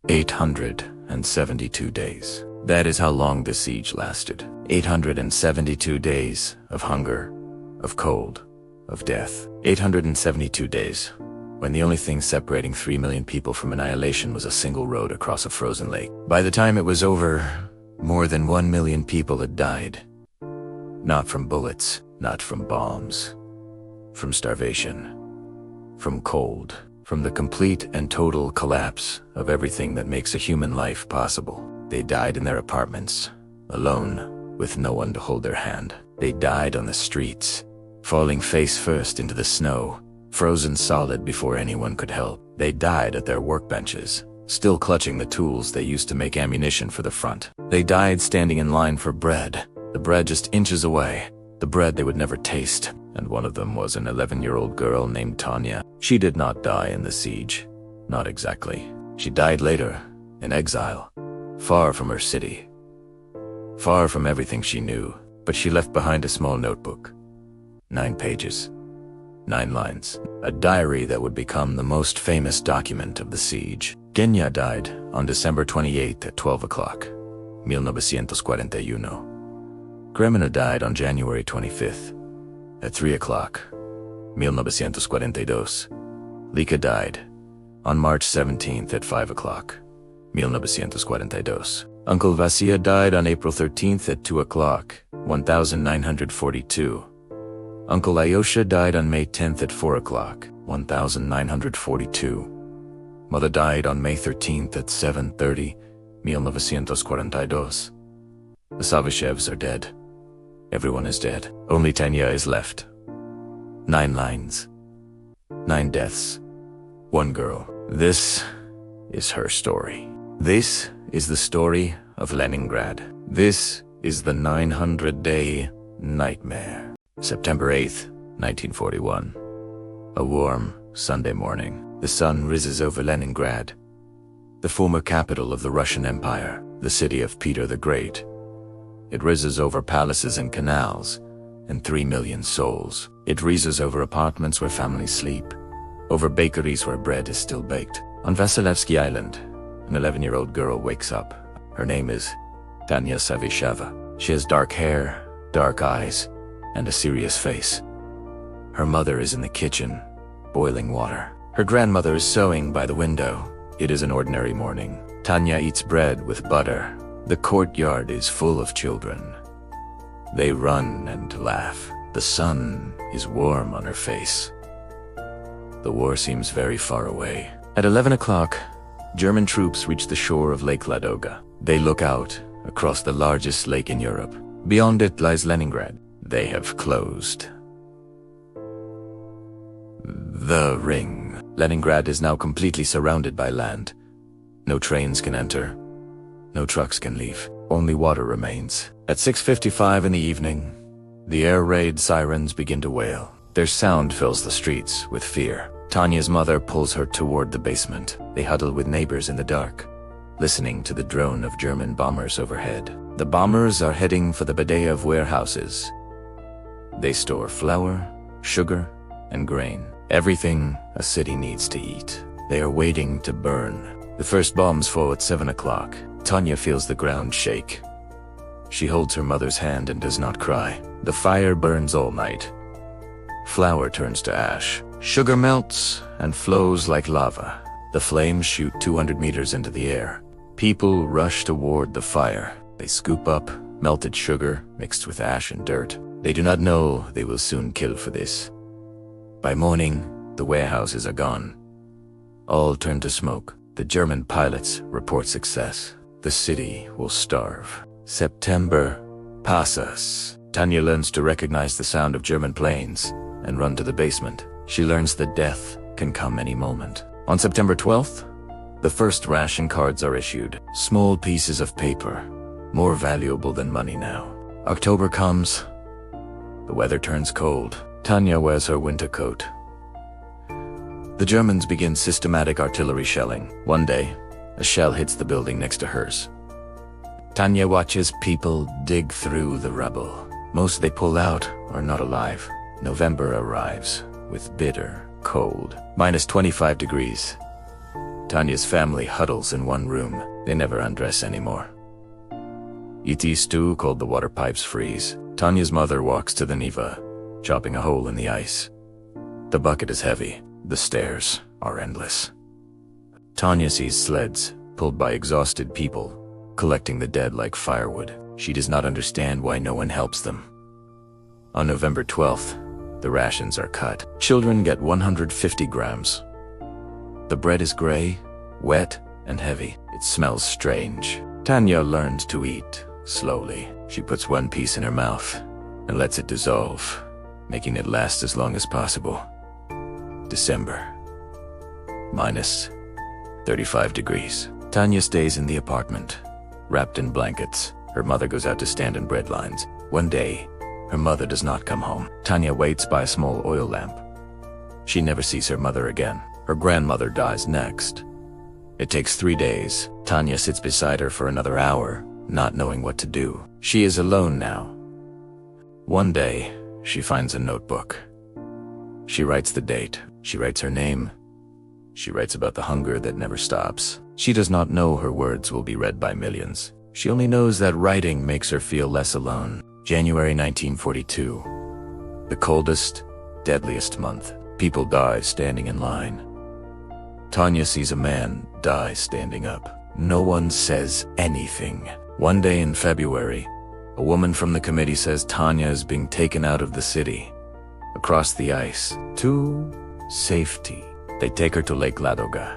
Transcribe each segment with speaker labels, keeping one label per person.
Speaker 1: 872 days. That is how long the siege lasted. 872 days of hunger, of cold, of death. 872 days, when the only thing separating 3 million people from annihilation was a single road across a frozen lake. By the time it was over, more than 1 million people had died. Not from bullets, not from bombs, from starvation, from cold, from the complete and total collapse of everything that makes a human life possible. They died in their apartments, alone, with no one to hold their hand. They died on the streets, falling face first into the snow, frozen solid before anyone could help. They died at their workbenches, still clutching the tools they used to make ammunition for the front. They died standing in line for bread, the bread just inches away, the bread they would never taste. And one of them was an 11-year-old girl named Tanya. She did not die in the siege. Not exactly. She died later, in exile, far from her city, far from everything she knew. But she left behind a small notebook. 9 pages, 9 lines. A diary that would become the most famous document of the siege. Genya died on December 28th at 12 o'clock, 1941. Gremina died on January 25th, at 3 o'clock, 1942. Lika died on March 17th at 5 o'clock, 1942. Uncle Vasia died on April 13th at 2 o'clock, 1942. Uncle Ayosha died on May 10th at 4 o'clock, 1942. Mother died on May 13th at 7:30, 1942. The Savashevs are dead. Everyone is dead. Only Tanya is left. 9 lines. 9 deaths. 1 girl. This is her story. This is the story of Leningrad. This is the 900-day nightmare. September 8th, 1941. A warm Sunday morning. The sun rises over Leningrad, the former capital of the Russian Empire, the city of Peter the Great. It rises over palaces and canals, and 3 million souls. It rises over apartments where families sleep, over bakeries where bread is still baked. On Vasilevsky Island, an 11-year-old girl wakes up. Her name is Tanya Savisheva. She has dark hair, dark eyes, and a serious face. Her mother is in the kitchen, boiling water. Her grandmother is sewing by the window. It is an ordinary morning. Tanya eats bread with butter. The courtyard is full of children. They run and laugh. The sun is warm on her face. The war seems very far away. At 11 o'clock, German troops reach the shore of Lake Ladoga. They look out across the largest lake in Europe. Beyond it lies Leningrad. They have closed the ring. Leningrad is now completely surrounded by land. No trains can enter. No trucks can leave. Only water remains. At 6:55 in the evening, the air raid sirens begin to wail. Their sound fills the streets with fear. Tanya's mother pulls her toward the basement. They huddle with neighbors in the dark, listening to the drone of German bombers overhead. The bombers are heading for the bodega of warehouses. They store flour, sugar, and grain. Everything a city needs to eat. They are waiting to burn. The first bombs fall at 7 o'clock. Tanya feels the ground shake. She holds her mother's hand and does not cry. The fire burns all night. Flour turns to ash. Sugar melts and flows like lava. The flames shoot 200 meters into the air. People rush toward the fire. They scoop up melted sugar mixed with ash and dirt. They do not know they will soon kill for this. By morning, the warehouses are gone. All turn to smoke. The German pilots report success. The city will starve. September passes. Tanya learns to recognize the sound of German planes and run to the basement. She learns that death can come any moment. On September 12th, the first ration cards are issued. Small pieces of paper, more valuable than money now. October comes. The weather turns cold. Tanya wears her winter coat. The Germans begin systematic artillery shelling. One day, a shell hits the building next to hers. Tanya watches people dig through the rubble. Most they pull out are not alive. November arrives with bitter cold. -25 degrees. Tanya's family huddles in one room. They never undress anymore. E.T. stew cold, the water pipes freeze. Tanya's mother walks to the Neva, chopping a hole in the ice. The bucket is heavy. The stairs are endless. Tanya sees sleds, pulled by exhausted people, collecting the dead like firewood. She does not understand why no one helps them. On November 12th, the rations are cut. Children get 150 grams. The bread is gray, wet, and heavy. It smells strange. Tanya learns to eat slowly. She puts one piece in her mouth and lets it dissolve, making it last as long as possible. December. Minus 35 degrees. Tanya stays in the apartment, wrapped in blankets. Her mother goes out to stand in bread lines. One day, her mother does not come home. Tanya waits by a small oil lamp. She never sees her mother again. Her grandmother dies next. It takes 3 days. Tanya sits beside her for another hour, not knowing what to do. She is alone now. One day, she finds a notebook. She writes the date. She writes her name. She writes about the hunger that never stops. She does not know her words will be read by millions. She only knows that writing makes her feel less alone. January 1942. The coldest, deadliest month. People die standing in line. Tanya sees a man die standing up. No one says anything. One day in February, a woman from the committee says Tanya is being taken out of the city, across the ice, to safety. They take her to Lake Ladoga.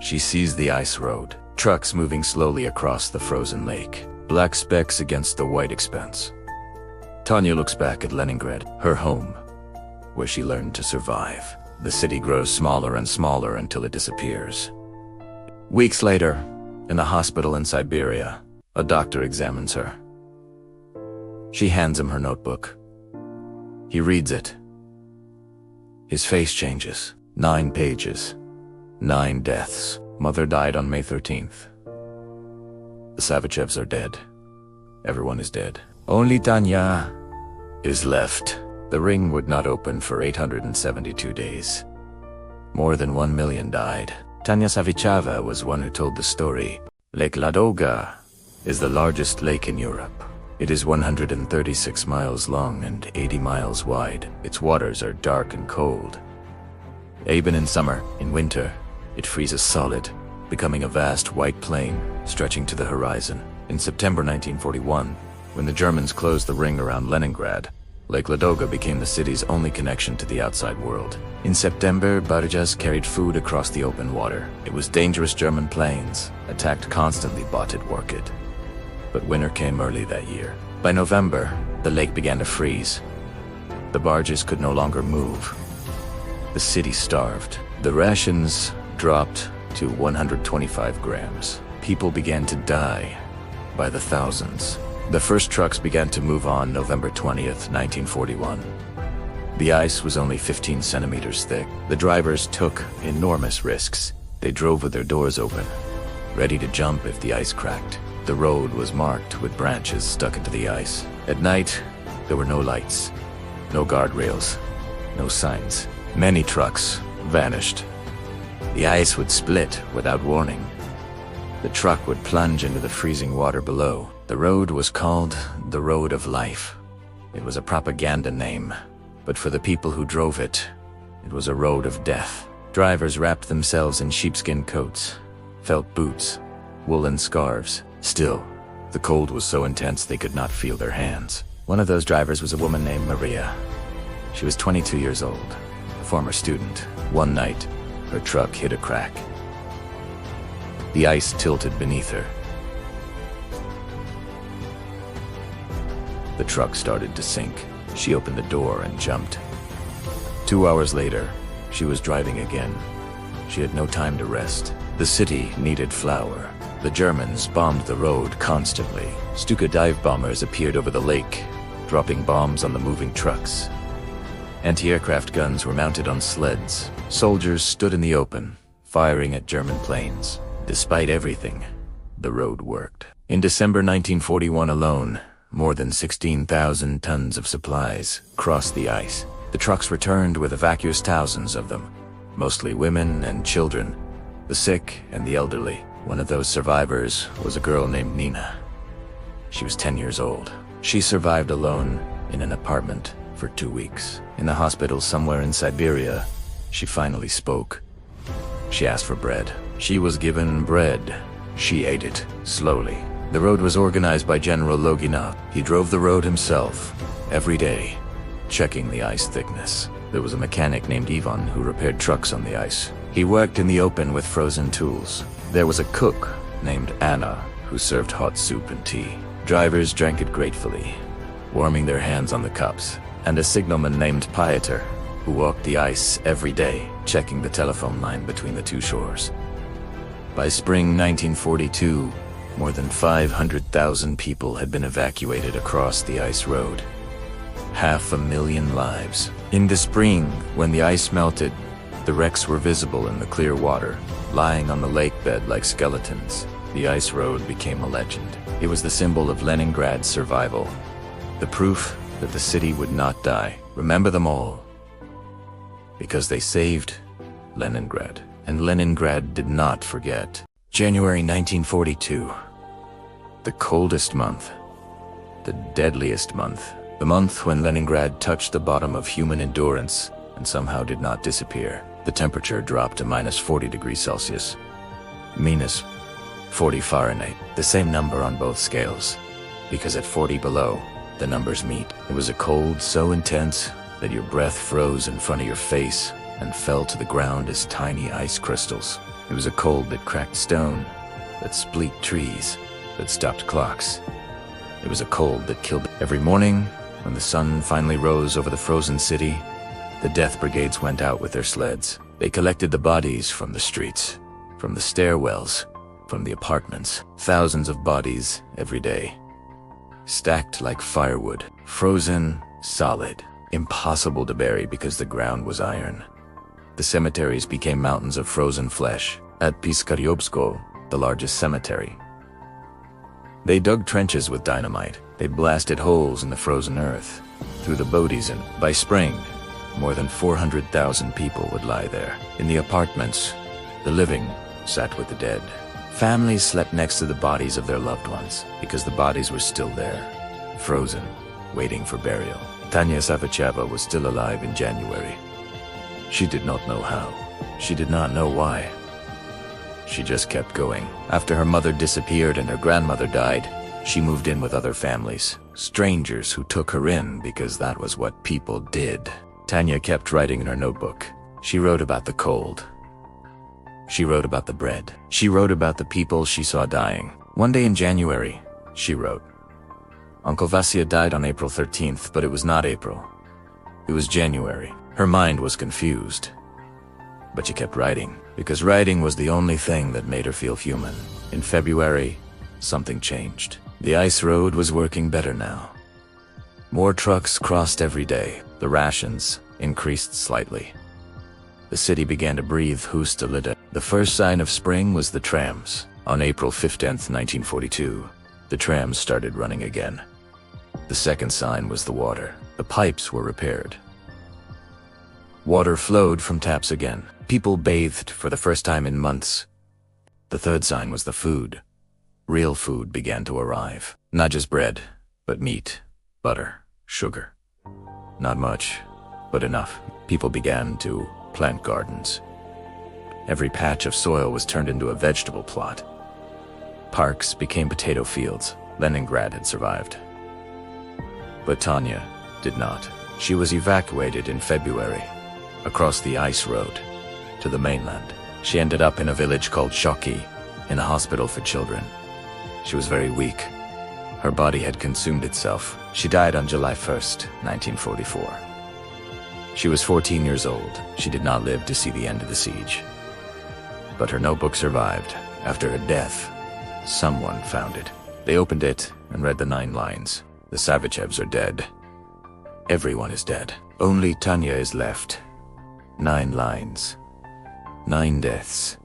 Speaker 1: She sees the ice road, trucks moving slowly across the frozen lake, black specks against the white expanse. Tanya looks back at Leningrad, her home, where she learned to survive. The city grows smaller and smaller until it disappears. Weeks later, in a hospital in Siberia, a doctor examines her. She hands him her notebook. He reads it. His face changes. 9 pages. 9 deaths. Mother died on May 13th. The Savachevs are dead. Everyone is dead. Only Tanya is left. The ring would not open for 872 days. More than 1 million died. Tanya Savichava was one who told the story. Lake Ladoga is the largest lake in Europe. It is 136 miles long and 80 miles wide. Its waters are dark and cold. Even in summer, in winter, it freezes solid, becoming a vast white plain stretching to the horizon. In September 1941, when the Germans closed the ring around Leningrad, Lake Ladoga became the city's only connection to the outside world. In September, barges carried food across the open water. It was dangerous. German planes, attacked constantly, botted Worked. But winter came early that year. By November, the lake began to freeze. The barges could no longer move. The city starved. The rations dropped to 125 grams. People began to die by the thousands. The first trucks began to move on November 20th, 1941. The ice was only 15 centimeters thick. The drivers took enormous risks. They drove with their doors open, ready to jump if the ice cracked. The road was marked with branches stuck into the ice. At night, there were no lights, no guardrails, no signs. Many trucks vanished. The ice would split without warning. The truck would plunge into the freezing water below. The road was called the Road of Life. It was a propaganda name, but for the people who drove it, it was a road of death. Drivers wrapped themselves in sheepskin coats, felt boots, woolen scarves. Still, the cold was so intense they could not feel their hands. One of those drivers was a woman named Maria. She was 22 years old, a former student. One night, her truck hit a crack. The ice tilted beneath her. The truck started to sink. She opened the door and jumped. 2 hours later, she was driving again. She had no time to rest. The city needed flour. The Germans bombed the road constantly. Stuka dive bombers appeared over the lake, dropping bombs on the moving trucks. Anti-aircraft guns were mounted on sleds. Soldiers stood in the open, firing at German planes. Despite everything, the road worked. In December 1941 alone, more than 16,000 tons of supplies crossed the ice. The trucks returned with vacuous thousands of them. mostly women and children, the sick and the elderly. One of those survivors was a girl named Nina. She was 10 years old. She survived alone in an apartment for 2 weeks. In the hospital somewhere in Siberia, she finally spoke. She asked for bread. She was given bread. She ate it slowly. The road was organized by General Loginov. He drove the road himself every day, checking the ice thickness. There was a mechanic named Ivan who repaired trucks on the ice. He worked in the open with frozen tools. There was a cook named Anna who served hot soup and tea. Drivers drank it gratefully, warming their hands on the cups. And a signalman named Piotr who walked the ice every day, checking the telephone line between the two shores. By spring 1942, more than 500,000 people had been evacuated across the ice road. 500,000 lives. In the spring, when the ice melted, the wrecks were visible in the clear water, lying on the lake bed like skeletons. The ice road became a legend. It was the symbol of Leningrad's survival, the proof that the city would not die. Remember them all, because they saved Leningrad, and Leningrad did not forget. January 1942, the coldest month, the deadliest month, the month when Leningrad touched the bottom of human endurance and somehow did not disappear. The temperature dropped to minus 40 degrees Celsius, minus 40 Fahrenheit, the same number on both scales, because at 40 below, the numbers meet. It was a cold so intense that your breath froze in front of your face and fell to the ground as tiny ice crystals. It was a cold that cracked stone, that split trees, that stopped clocks. It was a cold that killed. Every morning, when the sun finally rose over the frozen city, the death brigades went out with their sleds. They collected the bodies from the streets, from the stairwells, from the apartments. Thousands of bodies every day, stacked like firewood, frozen, solid, impossible to bury because the ground was iron. The cemeteries became mountains of frozen flesh. At Piskaryobsko, the largest cemetery, they dug trenches with dynamite. They blasted holes in the frozen earth through the bodies, and by spring, more than 400,000 people would lie there. In the apartments, the living sat with the dead. Families slept next to the bodies of their loved ones because the bodies were still there, frozen, waiting for burial. Tanya Savacheva was still alive in January. She did not know how. She did not know why. She just kept going. After her mother disappeared and her grandmother died, she moved in with other families, strangers who took her in because that was what people did. Tanya kept writing in her notebook. She wrote about the cold. She wrote about the bread. She wrote about the people she saw dying. One day in January, she wrote, "Uncle Vasya died on April 13th, but it was not April. It was January." Her mind was confused, but she kept writing, because writing was the only thing that made her feel human. In February, something changed. The ice road was working better now. More trucks crossed every day. The rations increased slightly. The city began to breathe Hustalida. The first sign of spring was the trams. On April 15th, 1942, the trams started running again. The second sign was the water. The pipes were repaired. Water flowed from taps again. People bathed for the first time in months. The third sign was the food. Real food began to arrive. Not just bread, but meat, butter, sugar. Not much, but enough. People began to plant gardens. Every patch of soil was turned into a vegetable plot. Parks became potato fields. Leningrad had survived. But Tanya did not. She was evacuated in February, across the ice road, to the mainland. She ended up in a village called Shoki, in a hospital for children. She was very weak. Her body had consumed itself. She died on July 1st, 1944. She was 14 years old. She did not live to see the end of the siege. But her notebook survived. After her death, someone found it. They opened it and read the 9 lines. The Savachevs are dead. Everyone is dead. Only Tanya is left. 9 lines. 9 deaths.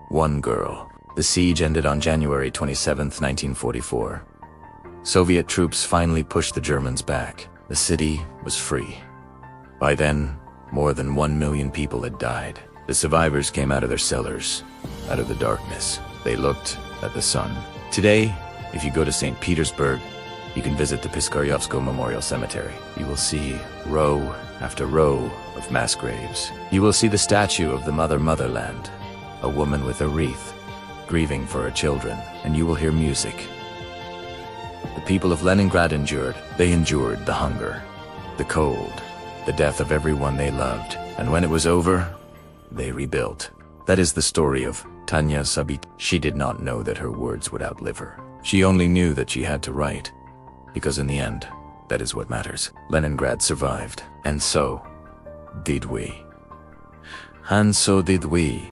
Speaker 1: 1 girl. The siege ended on January 27th, 1944. Soviet troops finally pushed the Germans back. The city was free. By then, more than 1 million people had died. The survivors came out of their cellars, out of the darkness. They looked at the sun. Today, if you go to St. Petersburg, you can visit the Piskaryovsko Memorial Cemetery. You will see row after row of mass graves. You will see the statue of the motherland, a woman with a wreath, grieving for her children, and you will hear music. The people of Leningrad endured. They endured the hunger, the cold, the death of everyone they loved. And when it was over, they rebuilt. That is the story of Tanya Sabit. She did not know that her words would outlive her. She only knew that she had to write, because in the end, that is what matters. Leningrad survived, and so did we. And so did we.